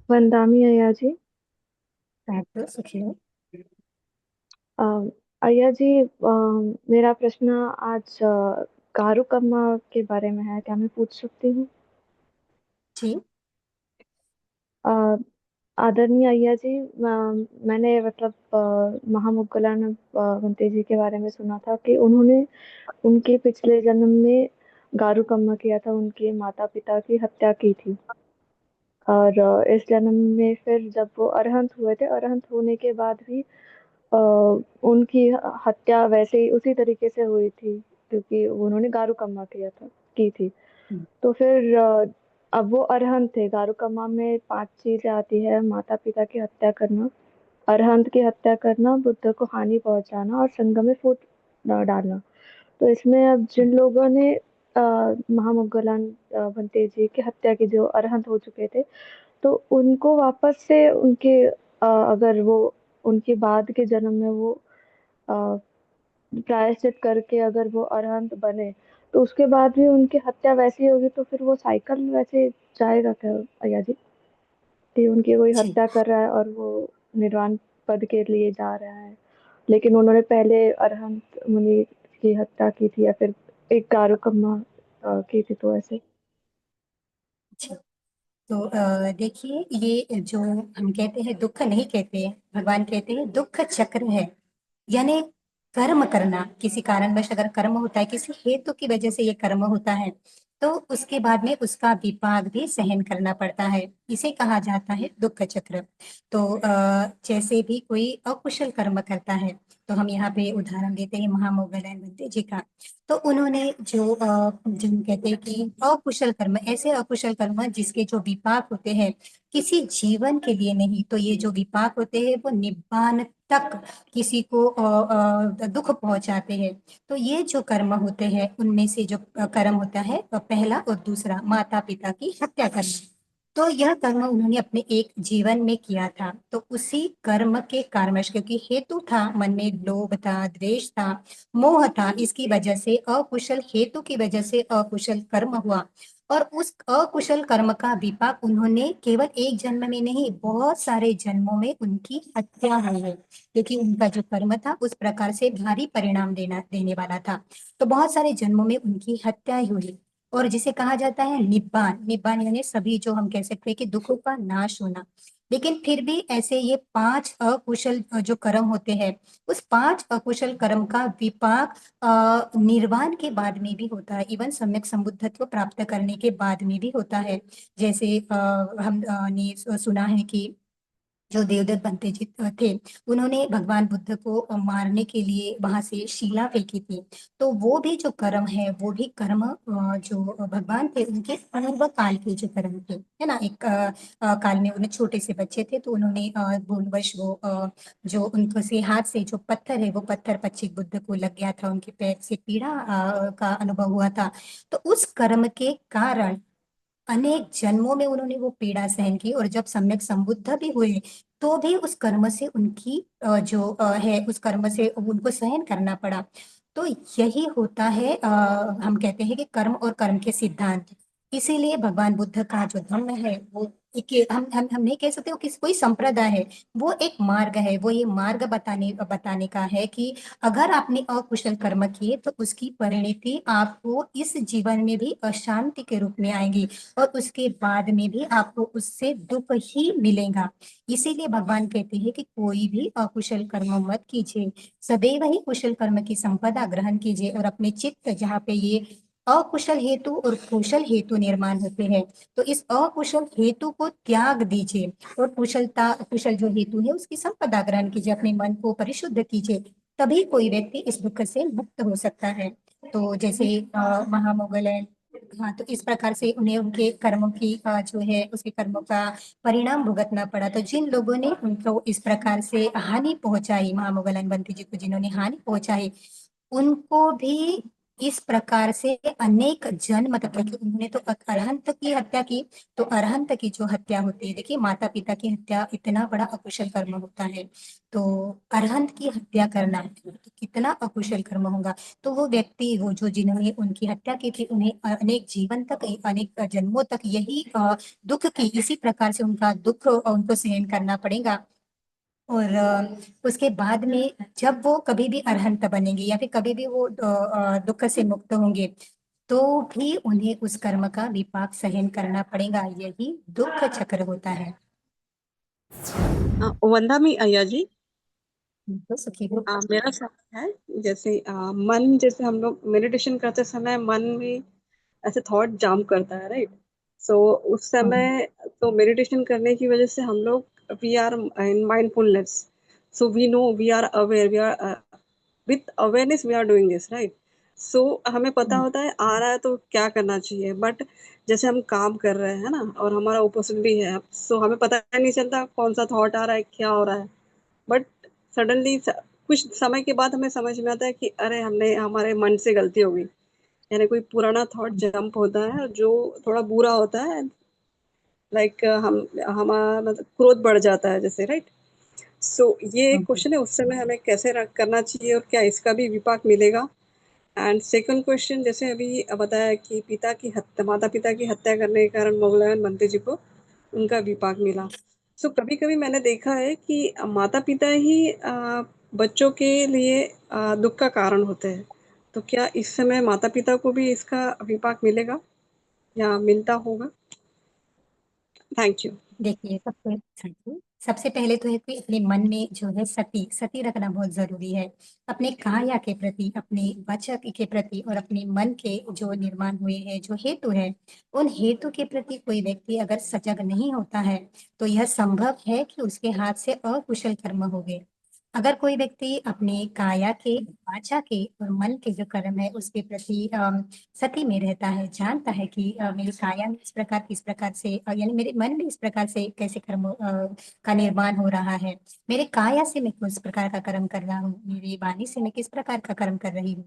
वंदामी अय्या जी। तो सुखी हो। अ, अय्या जी, मेरा प्रश्न आज कारुकम्मा के बारे में है। क्या मैं पूछ सकती हूँ? जी। अ, आदरणीय अय्या जी, मैंने मतलब महामुगुलान बंते जी के बारे में सुना था कि उन्होंने उनके पिछले जन्म में गारुकम्मा किया था, उनके माता पिता की हत्या की थी। और इस जन्म में फिर जब वो अरहंत हुए थे, अरहंत होने के बाद भी अ, उनकी हत्या वैसे ही उसी तरीके से हुई थी, क्योंकि उन्होंने गारुकम्मा किया था, की थी। तो फिर अब वो अरहंत थे। गारुकम्मा में 5 चीजें आती है: माता पिता की हत्या करना, अरहंत की हत्या करना, बुद्ध को हानि पहुंचाना और संगम में फूट डालना। तो इसमें अब जिन लोगों ने महामुगुलान भंते जी की हत्या की, जो अरहंत हो चुके थे, तो उनको वापस से उनके अगर वो उनके बाद के जन्म में वो अ, प्रायश्चित करके अगर वो अरहंत बने, तो उसके बाद भी उनकी हत्या वैसी होगी, तो फिर वो साइकिल वैसे जाएगा क्या अय्या जी, कि उनकी कोई जी। हत्या कर रहा है और वो निर्वाण पद के लिए जा रहा है, लेकिन उन्होंने पहले अरहंत मुनि की हत्या की थी, या फिर एक गारुकम्मा की थी, तो ऐसे। अच्छा। तो देखिए, ये जो हम कहते हैं दुख नहीं कहते हैं, भगवान कहते हैं दुख चक्र है। यानी कर्म करना, किसी कारणवश अगर कर्म होता है, किसी हेतु की वजह से ये कर्म होता है, तो उसके बाद में उसका विपाक भी सहन करना पड़ता है। इसे कहा जाता है दुख चक्र। तो जैसे भी कोई अकुशल कर्म करता है, तो हम यहाँ पे उदाहरण देते हैं महामोगलायन बंते जी का। तो उन्होंने जो जिन कहते हैं कि अकुशल कर्म, ऐसे अकुशल कर्म जिसके जो विपाक होते हैं किसी जीवन के लिए नहीं, तो ये जो विपाक होते हैं वो निब्बान तक किसी को दुख पहुंचाते हैं। तो ये जो कर्म होते हैं उनमें से जो कर्म होता है पहला और दूसरा, माता पिता की हत्या करना। तो यह कर्म उन्होंने अपने एक जीवन में किया था, तो उसी कर्म के कारणवश, क्योंकि हेतु था, मन में लोभ था, द्वेष था, मोह था, इसकी वजह से, अकुशल हेतु की वजह से अकुशल कर्म हुआ। और उस अकुशल कर्म का विपाक उन्होंने केवल एक जन्म में नहीं, बहुत सारे जन्मों में उनकी हत्या हुई है, क्योंकि उनका जो कर्म था उस प्रकार से भारी परिणाम देने वाला था। तो बहुत सारे जन्मों में उनकी हत्या हुई। और जिसे कहा जाता है निब्बान, निब्बान यानी सभी, जो हम कह सकते हैं कि दुखों का नाश होना। लेकिन फिर भी ऐसे ये 5 अकुशल जो कर्म होते हैं, उस 5 अकुशल कर्म का विपाक निर्वाण के बाद में भी होता है, इवन सम्यक संबुद्धत्व प्राप्त करने के बाद में भी होता है। जैसे हम ने सुना है कि जो देवदत्त बनते जी थे, उन्होंने भगवान बुद्ध को मारने के लिए वहां से शिला फेंकी थी। तो वो भी जो कर्म है, वो भी कर्म जो भगवान थे उनके पूर्व काल के जो कर्म थे, है ना। एक काल में उन्हें छोटे से बच्चे थे, तो उन्होंने भूलवश वो जो उनको से हाथ से जो पत्थर है, वो पत्थर पच्चीक बुद्ध को लग गया था, उनके पैर से पीड़ा का अनुभव हुआ था। तो उस कर्म के कारण अनेक जन्मों में उन्होंने वो पीड़ा सहन की, और जब सम्यक संबुद्ध भी हुए, तो भी उस कर्म से उनकी जो है, उस कर्म से उनको सहन करना पड़ा। तो यही होता है, हम कहते हैं कि कर्म और कर्म के सिद्धांत। इसीलिए भगवान बुद्ध का जो धम्म है वो एक, हम नहीं कह सकते वो किसी कोई संप्रदाय है, वो एक मार्ग है। वो ये मार्ग बताने बताने का है कि अगर आपने अकुशल कर्म किए, तो उसकी परिणति आपको इस जीवन में भी अशांति के रूप में आएंगी, और उसके बाद में भी आपको उससे दुख ही मिलेगा। इसीलिए भगवान कहते हैं कि कोई भी अकुशल कर्म मत कीजिए, सदैव ही कुशल कर्म की संपदा ग्रहण कीजिए, और अपने चित्त जहाँ पे ये अकुशल हेतु और कुशल हेतु निर्माण होते हैं, तो इस अकुशल हेतु को त्याग दीजिए, और कुशल जो हेतु है उसकी संपदा ग्रहण कीजिए, अपने मन को परिशुद्ध कीजिए। तभी कोई व्यक्ति इस दुख से मुक्त हो सकता है। तो जैसे महामोगल है, हाँ, तो इस प्रकार से उन्हें उनके कर्मों की जो है उसके कर्मों का परिणाम भुगतना पड़ा। तो जिन लोगों ने उनको इस प्रकार से हानि पहुंचाई, महामोगलान बंटी जी को जिन्होंने हानि पहुंचाई, उनको भी इस प्रकार से अनेक जन्म तक, क्योंकि उन्होंने तो अरहंत की हत्या की, तो अरहंत की जो हत्या होती है, देखिए माता पिता की हत्या इतना बड़ा अकुशल कर्म होता है, तो अरहंत की हत्या करना तो कितना अकुशल कर्म होगा। तो वो व्यक्ति, वो जो जिन्होंने उनकी हत्या की थी, उन्हें अनेक जीवन तक, अनेक जन्मों तक यही दुख की, इसी प्रकार से उनका दुख उनको सहन करना पड़ेगा। और उसके बाद में जब वो कभी भी अरहंत बनेंगे या फिर कभी भी वो दुख से मुक्त होंगे, तो भी उन्हें उस कर्म का विपाक सहन करना पड़ेगा। यही दुख चक्र होता है। वंदा में अय्या जी, तो सुखी हो। मेरा सवाल है, जैसे मन, जैसे हम लोग मेडिटेशन करते समय मन में ऐसे थॉट जाम करता है, राइट? सो उस हम्म, समय, तो मेडिटेशन करने की वजह से हम लोग we are in mindfulness, so we know, we are aware, we are with awareness we are doing this, right? So हमें पता हम्म, होता है आ रहा है तो क्या करना चाहिए, बट जैसे हम काम कर रहे हैं ना, और हमारा ओपोजिट भी है, सो हमें पता नहीं चलता कौन सा थॉट आ रहा है, क्या हो रहा है। बट सडनली कुछ समय के बाद हमें समझ में आता है कि अरे, हमने हमारे मन से गलती हो गई, यानी कोई पुराना थॉट जंप होता है जो थोड़ा बुरा होता है, लाइक हम हमारा मतलब क्रोध बढ़ जाता है जैसे, राइट? सो ये एक हम्म। क्वेश्चन है, उस समय हमें कैसे करना चाहिए और क्या इसका भी विपाक मिलेगा? एंड सेकंड क्वेश्चन, जैसे अभी बताया कि पिता की हत्या, माता पिता की हत्या करने के कारण मोगलायन बनते जी को उनका विपाक मिला। सो कभी कभी मैंने देखा है कि माता पिता ही बच्चों के लिए दुख का कारण होते हैं। तो क्या इस समय माता पिता को भी इसका विपाक मिलेगा या मिलता होगा? Thank you. देखिए, सबसे पहले तो है कि अपने मन में जो है सती सती रखना बहुत जरूरी है। अपने काया के प्रति, अपने वचक के प्रति और अपने मन के जो निर्माण हुए हैं, जो हेतु है, उन हेतु के प्रति कोई व्यक्ति अगर सजग नहीं होता है, तो यह संभव है कि उसके हाथ से अकुशल कर्म हो गए। अगर कोई व्यक्ति अपने काया के, वाचा के और मन के जो कर्म है उसके प्रति सती में रहता है, जानता है कि मेरी काया में इस प्रकार से यानी मेरे मन में इस प्रकार से कैसे कर्म का निर्माण हो रहा है, मेरे काया से मैं किस प्रकार का कर्म कर रहा हूँ, मेरी वाणी से मैं किस प्रकार का कर्म कर रही हूँ।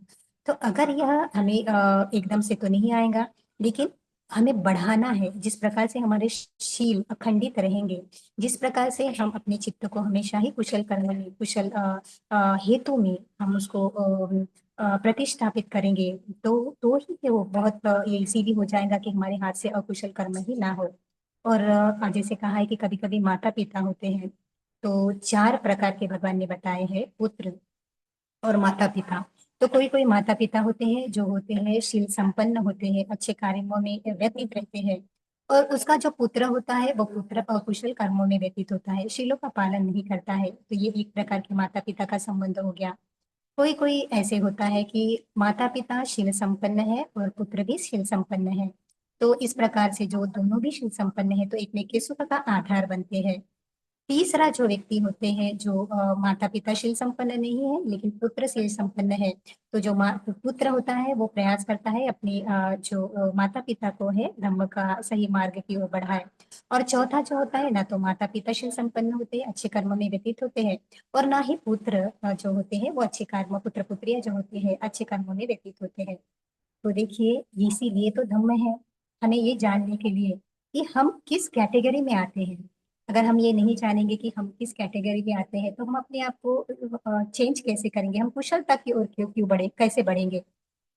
तो अगर यह हमें एकदम से तो नहीं आएगा, लेकिन हमें बढ़ाना है। जिस प्रकार से हमारे शील अखंडित रहेंगे, जिस प्रकार से हम अपने चित्त को हमेशा ही कुशल कर्म में, कुशल हेतु में हम उसको प्रतिष्ठापित करेंगे, तो ही वो बहुत ये इसीलिए हो जाएगा कि हमारे हाथ से अकुशल कर्म ही ना हो। और जैसे कहा है कि कभी कभी माता पिता होते हैं, तो चार प्रकार के भगवान ने बताए हैं, पुत्र और माता पिता। तो कोई कोई माता पिता होते हैं जो होते हैं शील संपन्न होते हैं, अच्छे कार्यों में व्यतीत रहते हैं, और उसका जो पुत्र होता है वो पुत्र अकुशल कर्मों में व्यतीत होता है, शीलों का पालन नहीं करता है। तो ये एक प्रकार के माता पिता का संबंध हो गया। कोई कोई ऐसे होता है कि माता पिता शील संपन्न है और पुत्र भी शील संपन्न है। तो इस प्रकार से जो दोनों भी शील संपन्न है, तो एक में के सुख का आधार बनते हैं। तीसरा जो व्यक्ति होते हैं, जो माता पिता शील संपन्न नहीं है लेकिन पुत्र शील संपन्न है, तो जो पुत्र होता है वो प्रयास करता है अपने जो माता पिता को है धर्म का सही मार्ग की ओर बढ़ाए। और चौथा जो होता है, ना तो माता पिता शील संपन्न होते हैं, अच्छे कर्म में व्यतीत होते हैं, और ना ही पुत्र जो होते हैं वो अच्छे कर्म, पुत्र पुत्रियां जो होती है अच्छे कर्मों में व्यतीत होते हैं। तो देखिए, इसीलिए तो धम्म है, हमें ये जानने के लिए कि हम किस कैटेगरी में आते हैं। अगर हम ये नहीं जानेंगे कि हम किस कैटेगरी में आते हैं, तो हम अपने आप को चेंज कैसे करेंगे, हम कुशलता की ओर क्यों क्यों बढ़े, कैसे बढ़ेंगे।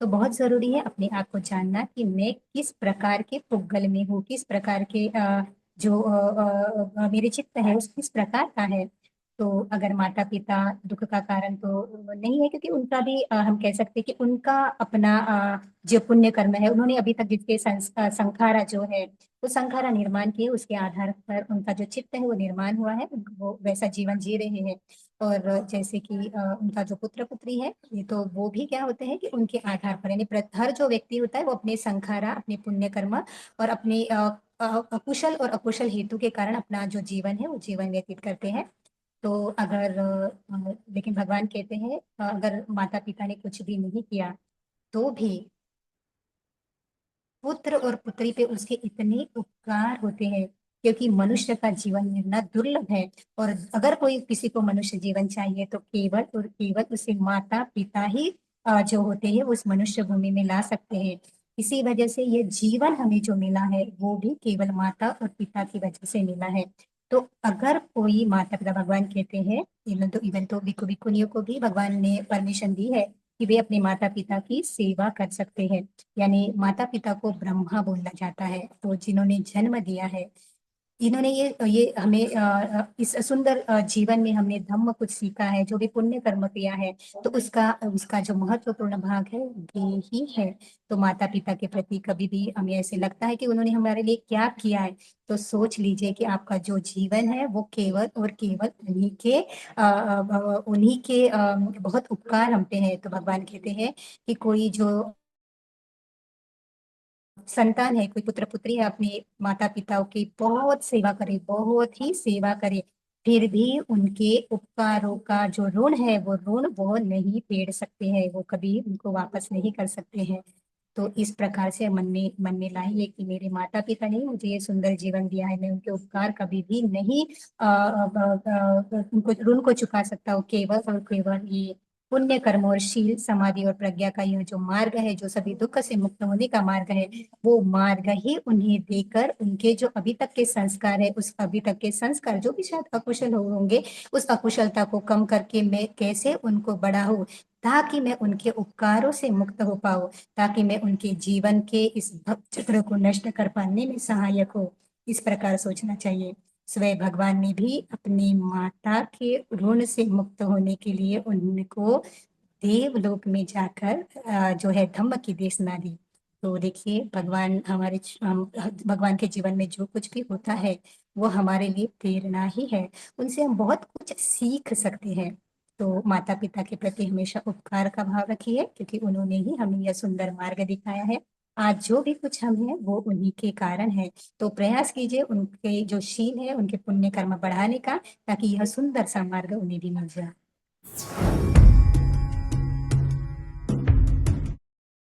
तो बहुत जरूरी है अपने आप को जानना कि मैं किस प्रकार के पुद्गल में हूँ, किस प्रकार के जो मेरे चित्त है उस किस प्रकार का है। तो अगर माता पिता दुख का कारण तो नहीं है, क्योंकि उनका भी हम कह सकते हैं कि उनका अपना जो पुण्य कर्म है, उन्होंने अभी तक जिसके संखारा जो है, वो संखारा निर्माण किए, उसके आधार पर उनका जो चित्त है वो निर्माण हुआ है, वो वैसा जीवन जी रहे हैं। और जैसे कि उनका जो पुत्र पुत्री है, ये तो वो भी क्या होते हैं कि उनके आधार पर, यानी हर जो व्यक्ति होता है वो अपने संखारा, अपने पुण्य कर्म और अपने कुशल और अकुशल हेतु के कारण अपना जो जीवन है वो जीवन व्यतीत करते हैं। तो अगर लेकिन भगवान कहते हैं अगर माता पिता ने कुछ भी नहीं किया, तो भी पुत्र और पुत्री पे उसके इतने उपकार होते हैं, क्योंकि मनुष्य का जीवन मिलना दुर्लभ है। और अगर कोई किसी को मनुष्य जीवन चाहिए, तो केवल और केवल उसे माता पिता ही जो होते हैं उस मनुष्य भूमि में ला सकते हैं। इसी वजह से ये जीवन हमें जो मिला है वो भी केवल माता और पिता की वजह से मिला है। तो अगर कोई माता पिता, भगवान कहते हैं, इवन तो भिक्षु भिक्षुनियों को भी भगवान ने परमिशन दी है कि वे अपने माता पिता की सेवा कर सकते हैं। यानी माता पिता को ब्रह्मा बोला जाता है, तो जिन्होंने जन्म दिया है, इन्होंने ये हमें इस सुंदर जीवन में हमने धम्म कुछ सीखा है, जो भी पुण्य कर्म किया है, तो उसका उसका जो महत्वपूर्ण भाग है ये ही है। तो माता पिता के प्रति कभी भी हमें ऐसे लगता है कि उन्होंने हमारे लिए क्या किया है, तो सोच लीजिए कि आपका जो जीवन है वो केवल और केवल उन्हीं के बहुत उपकार हम पे है। तो भगवान कहते हैं कि कोई जो संतान है, कोई पुत्र पुत्री है, अपने माता पिताओं की बहुत सेवा करे, बहुत ही सेवा करे, फिर भी उनके उपकारों का जो ऋण है वो नहीं फेड़ सकते हैं, वो कभी उनको वापस नहीं कर सकते हैं। तो इस प्रकार से मन में लाइए कि मेरे माता पिता ने मुझे ये सुंदर जीवन दिया है, मैं उनके उपकार कभी भी नहीं उनको ऋण को चुका सकता हूँ। केवल और केवल ये पुण्य कर्म और शील समाधि और प्रज्ञा का यह जो मार्ग है, जो सभी दुख से मुक्त होने का मार्ग है, वो मार्ग ही उन्हें देकर उनके जो अभी तक के संस्कार है, उस अभी तक के संस्कार जो भी शायद अकुशल होंगे, उस अकुशलता को कम करके मैं कैसे उनको बढ़ाऊं, ताकि मैं उनके उपकारों से मुक्त हो पाऊं, ताकि मैं उनके जीवन के इस भव चक्र को नष्ट कर पाने में सहायक हो। इस प्रकार सोचना चाहिए। स्वयं भगवान ने भी अपनी माता के ऋण से मुक्त होने के लिए उनको देवलोक में जाकर जो है धम्म की देशना दी। तो देखिए, भगवान के जीवन में जो कुछ भी होता है वो हमारे लिए प्रेरणा ही है, उनसे हम बहुत कुछ सीख सकते हैं। तो माता पिता के प्रति हमेशा उपकार का भाव रखिए, क्योंकि उन्होंने ही हमें यह सुंदर मार्ग दिखाया है। आज जो भी कुछ हम हैं वो उन्हीं के कारण है। तो प्रयास कीजिए उनके जो शील है, उनके पुण्य कर्म बढ़ाने का, ताकि यह सुंदर सा मार्ग उन्हें भी मिल जाए।